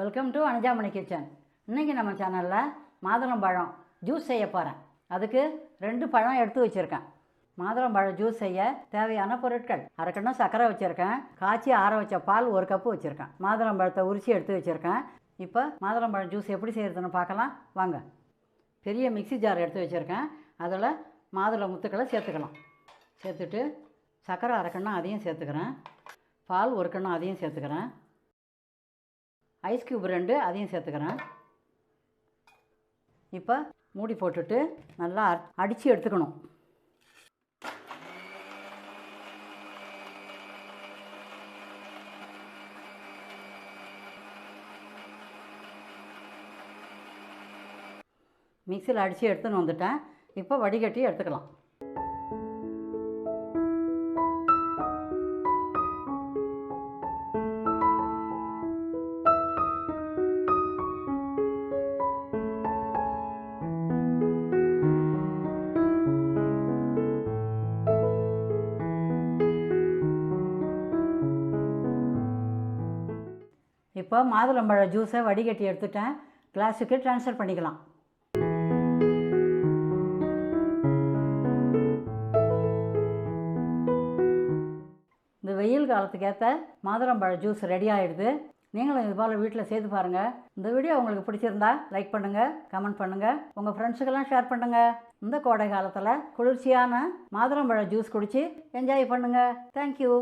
Welcome to Anujamani kitchen. இன்றைக்கி நம்ம சேனலில் மாதுளம்பழம் ஜூஸ் செய்ய போகிறேன். அதுக்கு 2 பழம் எடுத்து வச்சுருக்கேன். மாதுளம்பழம் ஜூஸ் செய்ய தேவையான பொருட்கள்: அரை கிண்ணம் சர்க்கரை வச்சுருக்கேன், காய்ச்சி ஆற வச்ச பால் 1 கப்பு வச்சுருக்கேன், மாதுளம்பழத்தை உரித்து எடுத்து வச்சுருக்கேன். இப்போ மாதுளம்பழம் ஜூஸ் எப்படி செய்கிறதுன்னு பார்க்கலாம் வாங்க. பெரிய மிக்ஸி ஜார் எடுத்து வச்சுருக்கேன். அதில் மாதுளை முத்துக்களை சேர்த்துக்கலாம். சேர்த்துட்டு சர்க்கரை அரை கிண்ணம் அதையும் சேர்த்துக்கிறேன், பால் 1 கிண்ணம் அதையும் சேர்த்துக்கிறேன், ஐஸ் க்யூப் 2 அதையும் சேர்த்துக்கிறேன். இப்போ மூடி போட்டுட்டு நல்லா அடித்து எடுத்துக்கணும். மிக்சியில் அடித்து எடுத்துன்னு வந்துட்டேன். இப்போ வடிகட்டி எடுத்துக்கலாம். இப்போ மாதுளம்பழ ஜூஸை வடிகட்டி எடுத்துட்டேன். கிளாஸுக்கு ட்ரான்ஸ்ஃபர் பண்ணிக்கலாம். இந்த வெயில் காலத்துக்கு ஏற்ற மாதுளம்பழ ஜூஸ் ரெடி ஆகிடுது. நீங்களும் இது போல் வீட்டில் செய்து பாருங்கள். இந்த வீடியோ உங்களுக்கு பிடிச்சிருந்தா லைக் பண்ணுங்கள், கமெண்ட் பண்ணுங்கள், உங்கள் ஃப்ரெண்ட்ஸுக்கெல்லாம் ஷேர் பண்ணுங்கள். இந்த கோடை காலத்தில் குளிர்ச்சியான மாதுளம்பழ ஜூஸ் குடித்து என்ஜாய் பண்ணுங்கள். தேங்க்யூ.